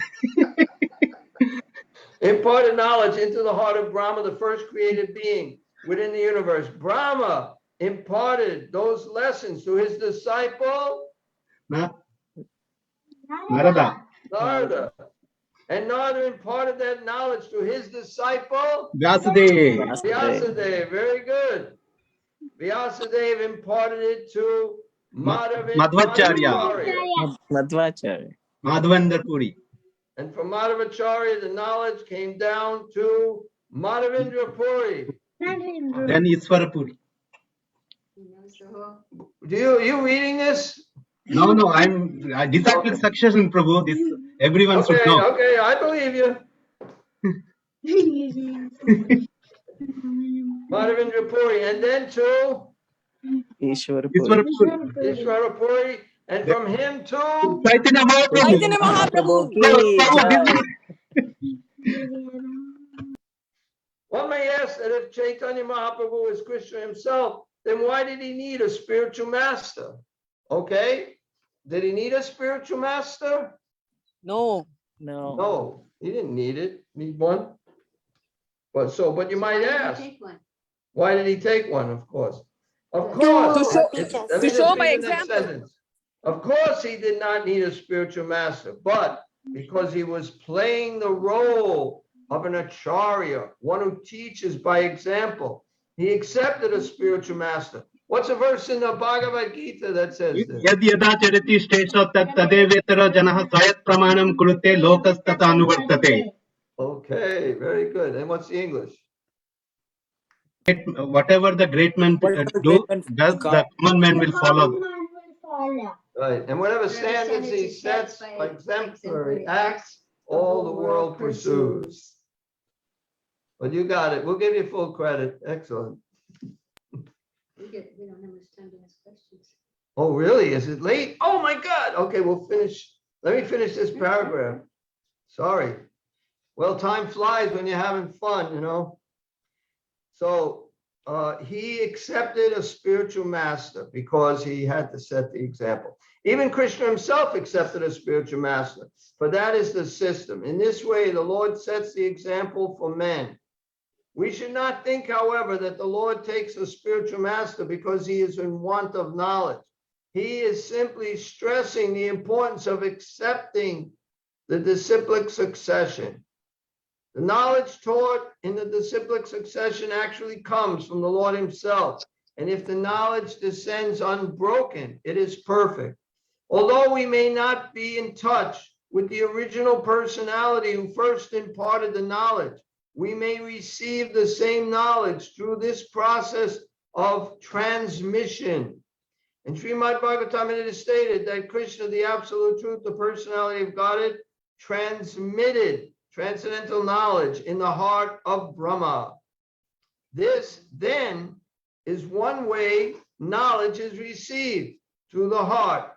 Imparted knowledge into the heart of Brahma, the first created being within the universe. Brahma imparted those lessons to his disciple Narada. Narada. And Narada imparted that knowledge to his disciple Vyasadeva. Vyasadeva. Very good. Vyasadeva imparted it to Madhvacharya. Madhavendra Puri. And from Madhavacharya, the knowledge came down to Madhavendra Puri. Then Iswara Puri. You reading this? No, I disciplic succession, Prabhu. This everyone should know. Okay, I believe you. Madhavendra Puri, and then to Ishwara Ishwara Puri, and from him to Chaitanya Mahaprabhu. One may ask that if Chaitanya Mahaprabhu is Krishna himself, then why did he need a spiritual master? Okay, did he need a spiritual master? No. No, he didn't need it. Need one? But you might ask, why did he take one? Of course. To show by example. Of course, he did not need a spiritual master, but because he was playing the role of an acharya, one who teaches by example. He accepted a spiritual master. What's a verse in the Bhagavad Gita that says this? यद् यदा चरति श्रेष्ठो तत् तदेवेतर जनः स्वयत् प्रमाणं कुरुते लोकस्तथा अनुवर्तते. Okay, very good. And what's the English? Whatever the great men Whatever the do, great men does the common man will follow. Right. And whatever standards he sets by exemplary acts, all the world pursues. But you got it. We'll give you full credit. Excellent. We don't have much time to ask questions. Oh, really? Is it late? Oh my God. Okay, we'll finish. Let me finish this paragraph. Sorry. Well, time flies when you're having fun, you know. So he accepted a spiritual master because he had to set the example. Even Krishna himself accepted a spiritual master, for that is the system. In this way, the Lord sets the example for men. We should not think, however, that the Lord takes a spiritual master because he is in want of knowledge. He is simply stressing the importance of accepting the disciplic succession. The knowledge taught in the disciplic succession actually comes from the Lord himself. And if the knowledge descends unbroken, it is perfect. Although we may not be in touch with the original personality who first imparted the knowledge, we may receive the same knowledge through this process of transmission. In Srimad Bhagavatam, it is stated that Krishna, the absolute truth, the personality of Godhead, transmitted transcendental knowledge in the heart of Brahma. This then is one way knowledge is received, through the heart.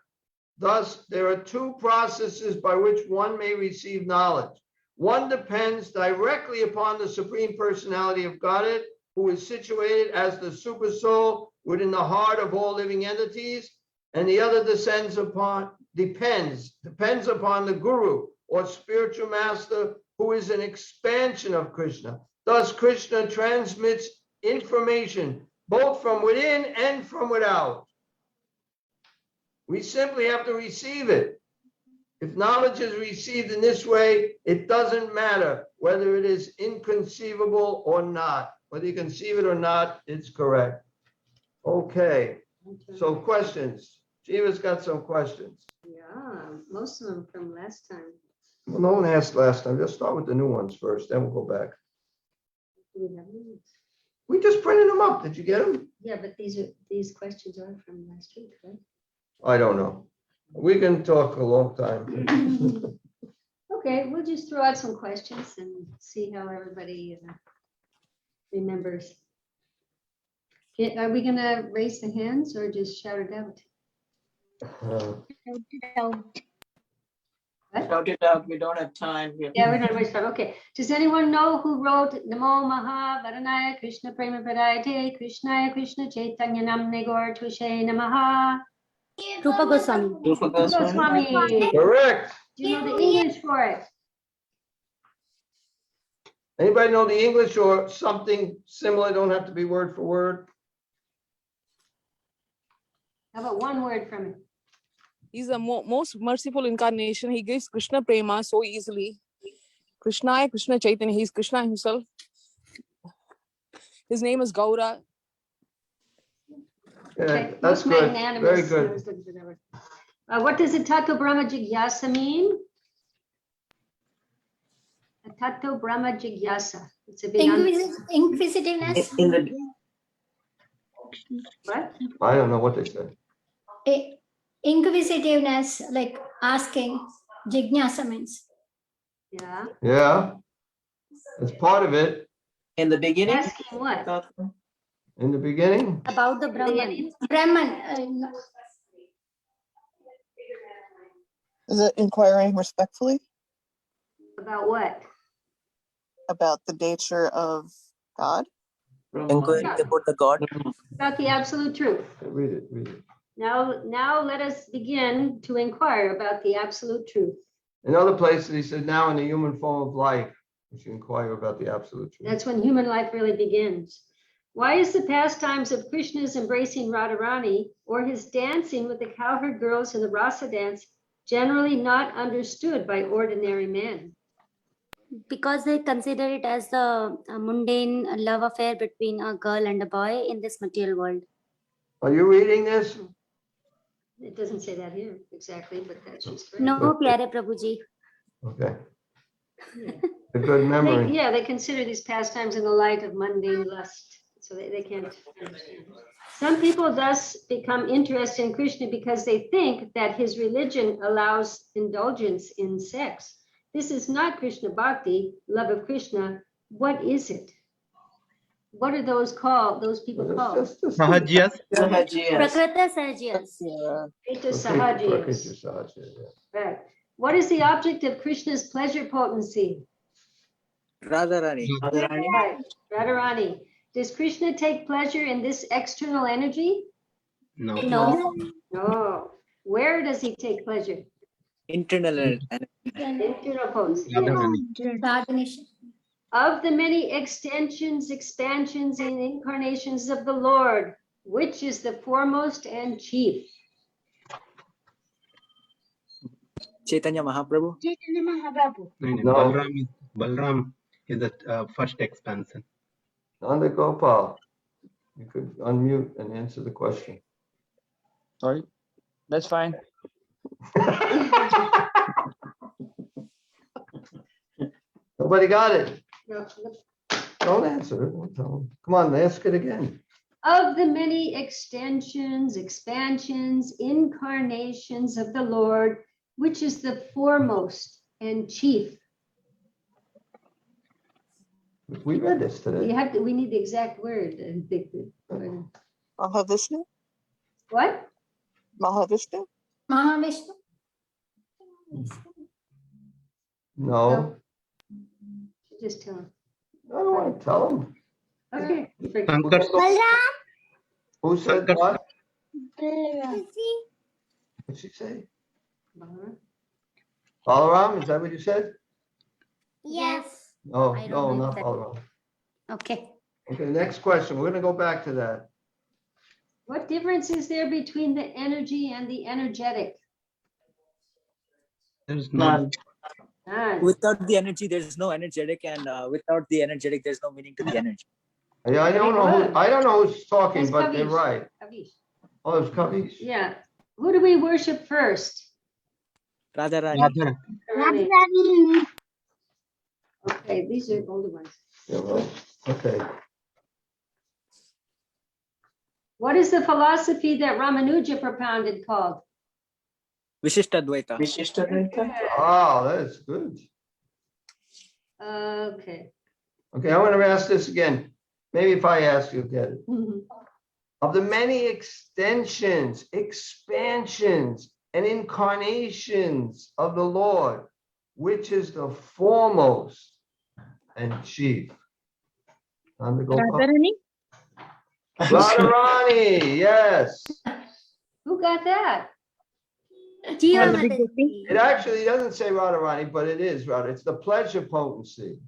Thus, there are two processes by which one may receive knowledge. One depends directly upon the Supreme Personality of Godhead, who is situated as the super soul within the heart of all living entities, and the other depends upon the Guru or spiritual master, who is an expansion of Krishna. Thus, Krishna transmits information both from within and from without. We simply have to receive it. If knowledge is received in this way, it doesn't matter whether it is inconceivable or not. Whether you conceive it or not, it's correct. Okay, so questions. Jiva's got some questions. Yeah, most of them from last time. Well, no one asked last time. Let's start with the new ones first, then we'll go back. Do we have these? We just printed them up. Did you get them? Yeah, but these questions are from last week, right? I don't know. We can talk a long time. Okay, we'll just throw out some questions and see how everybody remembers. Are we gonna raise the hands or just shout it out? What? Shout it out. We don't have time. Yeah, we're not raise time. Okay. Does anyone know who wrote Namo Maha Varanaya Krishna Prema Padayate Krishnaya Krishna Chaitanya Namne Gaur Tushe Namaha? Rupa Goswami. Rupa Goswami. Goswami. Correct. Do you know the English for it? Anybody know the English or something similar? Don't have to be word for word. How about one word from it? He's the most merciful incarnation. He gives Krishna prema so easily. Krishna Chaitanya. He's Krishna himself. His name is Gaura. Yeah, Okay, that's most good. magnanimous. Very good. What does a Tattva Brahma Jigyasa mean? A Tattva Brahma Jigyasa. It's a beyond. Inquisitiveness. In the What? I don't know what they said. Inquisitiveness, like asking. Jignasa means. Yeah. Yeah, it's part of it. in the beginning. Asking what? In the beginning. About the Brahman. Brahman. Is it inquiring respectfully About what? about the nature of God? Inquiring about the God. About the absolute truth. Read it, read it. Now let us begin to inquire about the absolute truth. In other places, he said, now in the human form of life, we should inquire about the absolute truth. That's when human life really begins. Why is the pastimes of Krishna's embracing Radharani or his dancing with the cowherd girls in the rasa dance generally not understood by ordinary men. Because they consider it as a mundane love affair between a girl and a boy in this material world. Are you reading this? It doesn't say that here exactly, but that's just right. No, Pyare Prabhuji. Okay, Yeah. a good memory. They consider these pastimes in the light of mundane lust, so they can't understand. Some people thus become interested in Krishna because they think that his religion allows indulgence in sex. This is not Krishna Bhakti, love of Krishna. What is it? What are those called? Those people called? Sahajias. Prakrita Sahajias. Prakrita Sahajiyas. Right. What is the object of Krishna's pleasure potency? Radharani. Right. Radharani. Does Krishna take pleasure in this external energy? No. No. No. Where does he take pleasure? Internal. Internal potency. Radharani. Of the many extensions, expansions, and incarnations of the Lord, which is the foremost and chief? Chaitanya Mahaprabhu. No. Balram is the first expansion. Nanda Gopal, you could unmute and answer the question. Sorry, that's fine. Nobody got it. No. Don't answer it. Don't tell them. Come on, ask it again. Of the many extensions, expansions, incarnations of the Lord, which is the foremost and chief? We read this today. We need the exact word. Mahavishnu? What? Mahavishnu? Mahavishnu. No, Just tell him. I don't want to tell them. Okay. Who said what? What'd she say? Balaram, is that what you said? Yes. No, I don't no, know not if that- Balaram. Okay. Okay, next question. We're gonna go back to that. What difference is there between the energy and the energetic? There's no. None. Without the energy, there's no energetic, and without the energetic, there's no meaning to the energy. Yeah, I don't know who's talking, That's but they're Kavish. right. Kavish. Oh, it's Kavish. Yeah. Who do we worship first? Radharani. Radharani. Okay, these are older ones. Yeah, well, okay. What is the philosophy that Ramanuja propounded called? Vishishtadvaita. Oh, that's good. Okay. Okay, I want to ask this again. Maybe if I ask, you'll get it. Of the many extensions, expansions, and incarnations of the Lord, which is the foremost and chief? Radharani? Radharani, yes. Who got that? Jiva the big Mataji. It actually doesn't say Radharani, but it is Radha. It's the pleasure potency.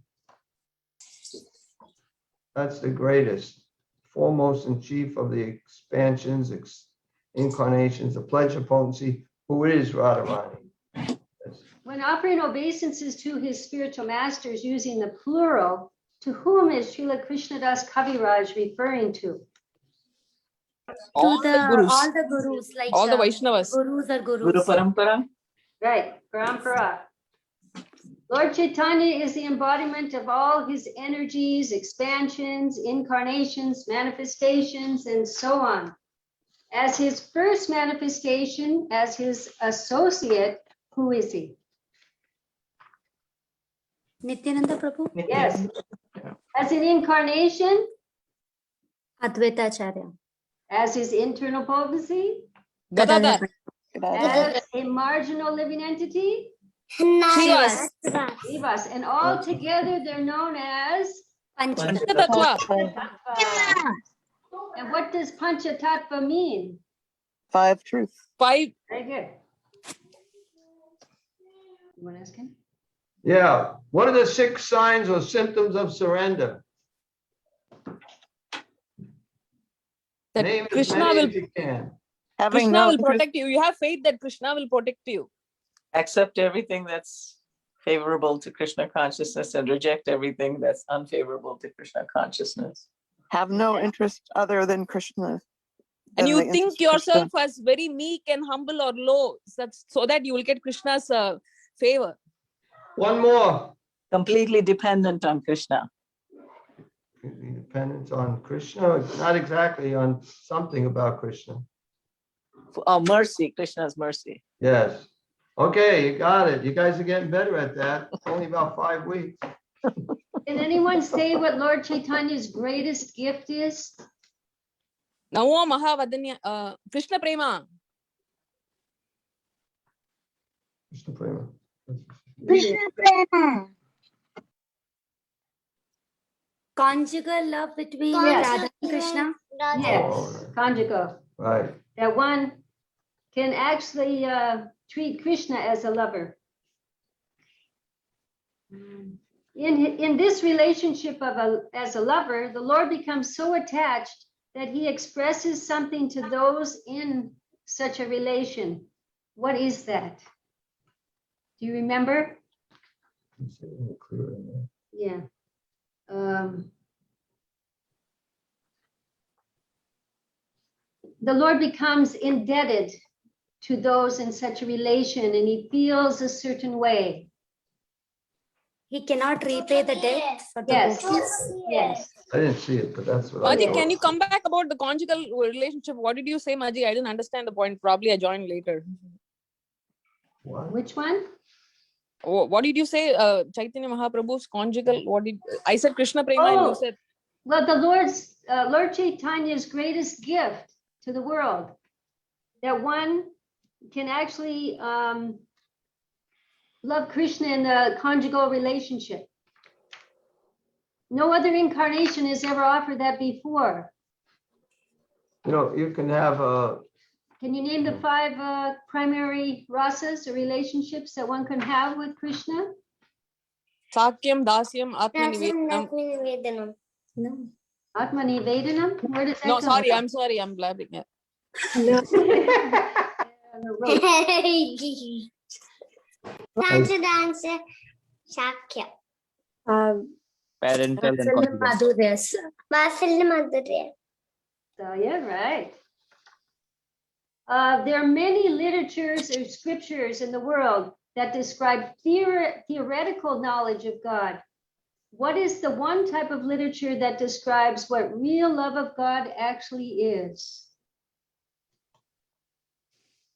That's the greatest, foremost and chief of the expansions, incarnations, the pleasure potency, who is Radharani. When offering obeisances to his spiritual masters using the plural, to whom is Srila Krishnadas Kaviraj referring to? All the gurus. All the gurus, like All the Vaishnavas. Gurus are gurus. Guru Parampara. Right, Parampara. Lord Chaitanya is the embodiment of all his energies, expansions, incarnations, manifestations, and so on. As his first manifestation, as his associate, who is he? Nityananda Prabhu. Yes. As an incarnation, Advaita Acharya. as his internal potency, Gadadhar. as a marginal living entity, Shivas. Jivas, and all together they're known as Panchatattva. Tattva. And what does Panchatattva mean? 5 truths. 5. Very good. You want to ask him? Yeah. What are the 6 signs or symptoms of surrender? That Name as Krishna many will as you can. Having Krishna no will interest, protect you. You have faith that Krishna will protect you. Accept everything that's favorable to Krishna consciousness and reject everything that's unfavorable to Krishna consciousness. Have no interest other than Krishna. And than you the think interest of Krishna. yourself as very meek and humble or low, so that you will get Krishna's favor. One more. Completely dependent on Krishna. Dependent on Krishna, not exactly on something about Krishna. Mercy, Krishna's mercy. Yes. Okay, you got it. You guys are getting better at that. Only about 5 weeks. Can anyone say what Lord Chaitanya's greatest gift is? Namo Mahavadanya Krishna Prema. Krishna Prema. Krishna Prema. Conjugal love between Radha and Krishna. Yes, Oh, conjugal. right. That one can actually treat Krishna as a lover. In this relationship as a lover, the Lord becomes so attached that he expresses something to those in such a relation. What is that? Do you remember? Yeah. The Lord becomes indebted to those in such a relation, and he feels a certain way. He cannot repay the debt for the Yes. books. Yes. I didn't see it, but that's what I Maji, thought. can you come back about the conjugal relationship? What did you say, Maji? I didn't understand the point. Probably I joined later. What? Which one? What did you say? Chaitanya Mahaprabhu's conjugal. What did I said? Krishna Prema, and you said. Well, the Lord Chaitanya's greatest gift to the world, that one can actually love Krishna in a conjugal relationship. No other incarnation has ever offered that before. You know, you can have a. Can you name the 5 primary rasas or relationships that one can have with Krishna? Sakyam, Dasyam, Atmanivedanam. No. Atmanivedanam? Where does that No, come sorry, from? I'm sorry, I'm blabbing. Yeah. Dance, Shakya. Parental and Vatsalya conjugal. Madhuryas. Vasalya Madhurya. So, yeah, right. There are many literatures or scriptures in the world that describe theoretical knowledge of God. What is the one type of literature that describes what real love of God actually is?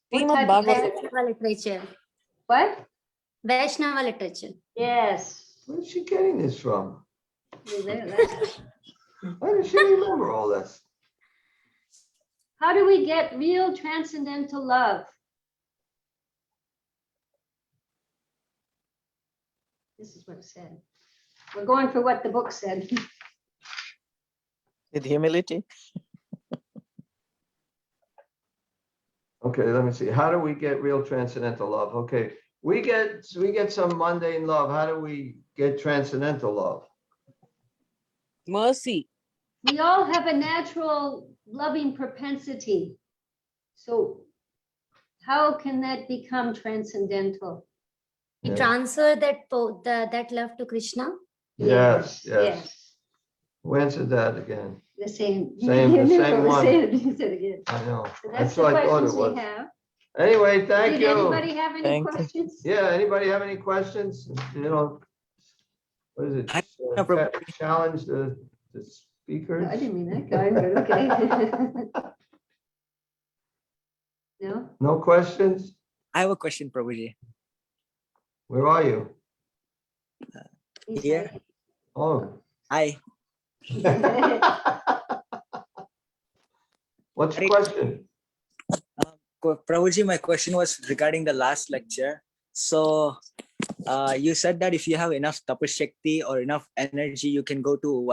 What type of Vaishnava literature. What? Vaishnava literature. Yes. Where's she getting this from? That's- Why does she remember all this? How do we get real transcendental love? This is what it said. We're going for what the book said. With humility. Okay, let me see. How do we get real transcendental love? Okay, we get some mundane love. How do we get transcendental love? Mercy. We all have a natural loving propensity. So how can that become transcendental? We Yeah. transfer that love to Krishna. Yes. Yes. Who answered that again? The same. Same- You the knew same it was one. saying it, you said it again. I know. So That's that's the what I thought questions it we was. have. Anyway, thank Did you. anybody have any Thank you. questions? Yeah, anybody have any questions? You know, what is it? No problem. Challenge the speakers? No, I didn't mean that kind, but okay. No? No questions? I have a question, Prabhuji. Where are you? He's Here. Oh. Hi. What's your question? Prabhuji, my question was regarding the last lecture. So you said that if you have enough tapashakti or enough energy, you can go to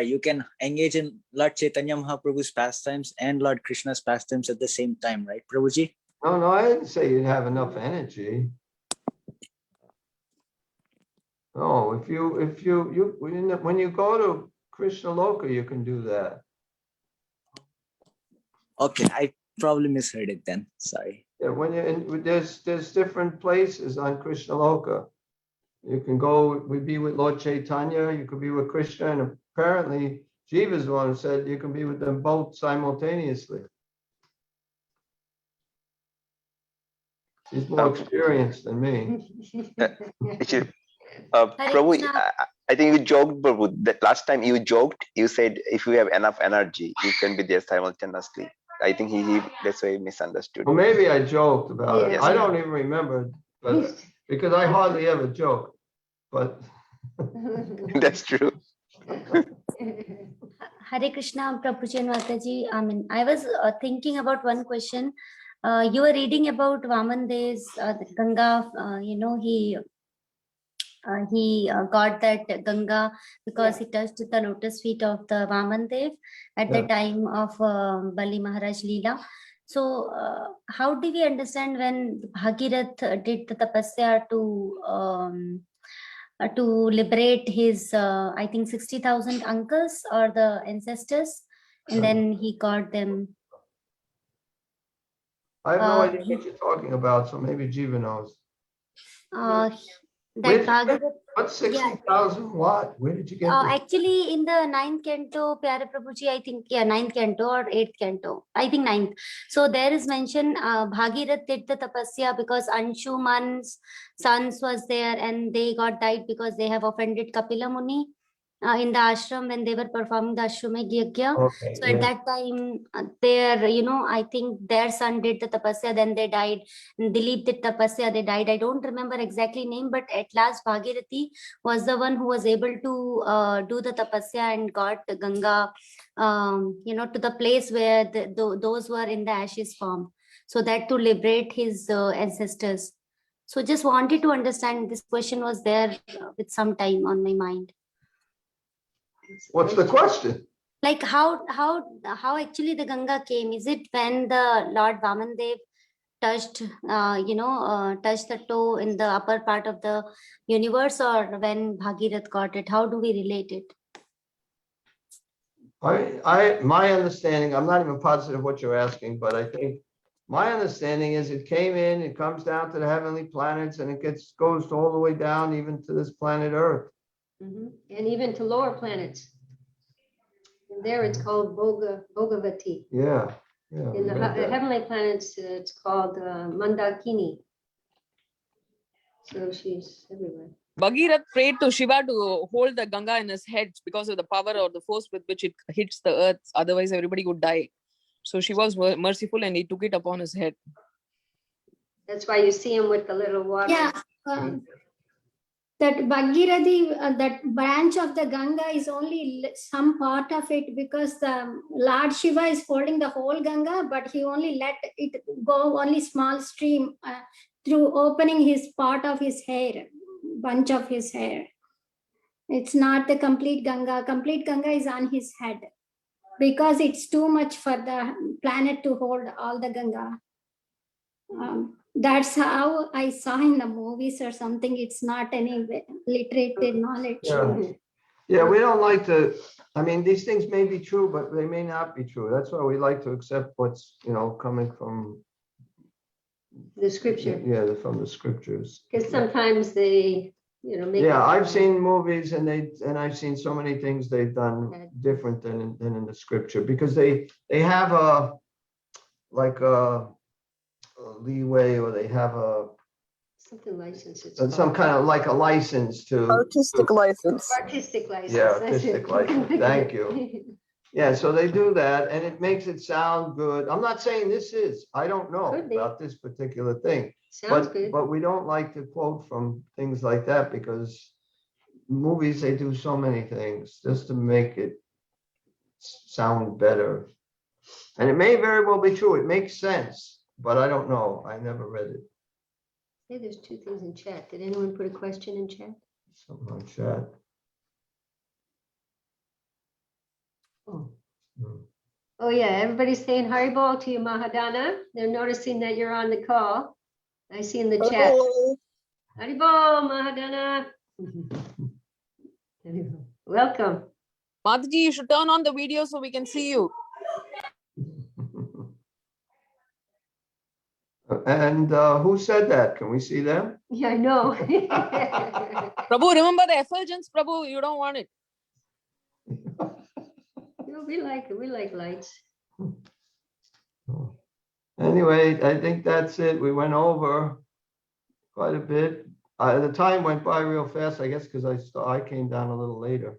you can engage in Lord Chaitanya Mahaprabhu's pastimes and Lord Krishna's pastimes at the same time, right, Prabhuji? No, I didn't say you have enough energy. No, when you go to Krishna Loka, you can do that. Okay, I probably misheard it then. Sorry. Yeah, when you're in, there's different places on Krishna Loka. You can go, be with Lord Chaitanya, you could be with Krishna, and apparently Jiva's the one who said you can be with them both simultaneously. He's more experienced than me. Actually, Hare Prabhu, Krishna. I think you joked, Prabhu. That last time you joked, you said if you have enough energy, you can be there simultaneously. I think he that's why he misunderstood. Well, maybe I joked about it. Yes. I don't even remember, but because I hardly ever joke. But That's true. Hare Krishna, Prabhuji and Mataji. I mean, I was thinking about one question. You were reading about Vaman Dev's Ganga. He got that Ganga because he touched the lotus feet of the Vaman Dev at the time of Bali Maharaj Leela. So, how do we understand when Bhagirath did the tapasya to liberate his, I think, 60,000 uncles or the ancestors, and then he got them? I have no idea what you're talking about, so maybe Jiva knows. What's 60,000 what? Where did you get this? Actually, in the 9th canto, Pyari Prabhuji, I think, 9th canto or 8th canto, I think 9th. So there is mention Bhagirath did the tapasya because Anshuman's sons was there and they got died because they have offended Kapila Muni in the ashram when they were performing the Ashwamedh Yajna. Okay, So at that time, I think their son did the tapasya, then they died. And Dilip did tapasya, they died. I don't remember exactly name, but at last Bhagirathi was the one who was able to do the tapasya and got the Ganga, to the place where those were in the ashes form. So that to liberate his ancestors. So just wanted to understand, this question was there with some time on my mind. What's the question? Like how actually the Ganga came? Is it when the Lord Vamandev touched touched the toe in the upper part of the universe, or when Bhagirath got it? How do we relate it? My understanding, I'm not even positive what you're asking, but I think my understanding is it came in, it comes down to the heavenly planets, and it goes all the way down even to this planet Earth. And even to lower planets. And there it's called Bhogavati. Yeah. In the heavenly planets, it's called Mandakini. So she's everywhere. Bhagirath prayed to Shiva to hold the Ganga in his head because of the power or the force with which it hits the earth. Otherwise, everybody would die. So she was merciful and he took it upon his head. That's why you see him with the little water. Yeah. That Bhagirathi, that branch of the Ganga is only some part of it, because the Lord Shiva is holding the whole Ganga, but he only let it go only small stream through opening his part of his hair, bunch of his hair. It's not the complete Ganga. Complete Ganga is on his head because it's too much for the planet to hold all the Ganga. That's how I saw in the movies or something. It's not any literature knowledge. Yeah, we don't like to, I mean, these things may be true, but they may not be true. That's why we like to accept what's, coming from the scripture. Yeah, from the scriptures. Because sometimes they, make I've seen movies and I've seen so many things they've done different than in the scripture, because they have a leeway, or they have something license. Some kind of like a license to artistic license. Artistic license. Yeah, artistic license. Thank you. Yeah, so they do that, and it makes it sound good. I'm not saying this is. I don't know about this particular thing. Sounds good. But we don't like to quote from things like that, because movies, they do so many things just to make it sound better. And it may very well be true. It makes sense, but I don't know. I never read it. Hey, there's two things in chat. Did anyone put a question in chat? Something on chat. Oh yeah, everybody's saying Haribol to you, Mahadana. They're noticing that you're on the call. I see in the chat. Haribol, Mahadana. Welcome. Mataji, you should turn on the video so we can see you. And who said that? Can we see them? Yeah, I know. Prabhu, remember the effulgence, Prabhu? You don't want it. We like lights. Anyway, I think that's it. We went over quite a bit. The time went by real fast, I guess, because I came down a little later.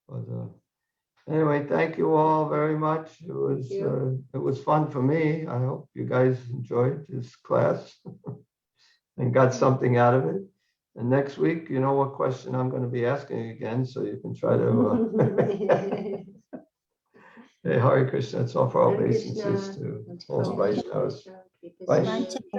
But anyway, thank you all very much. It was fun for me. I hope you guys enjoyed this class and got something out of it. And next week, you know what question I'm going to be asking again, so you can try to. Hey, Hare Krishna, it's all for all obeisances to all the Vaishnavas. Vaishnava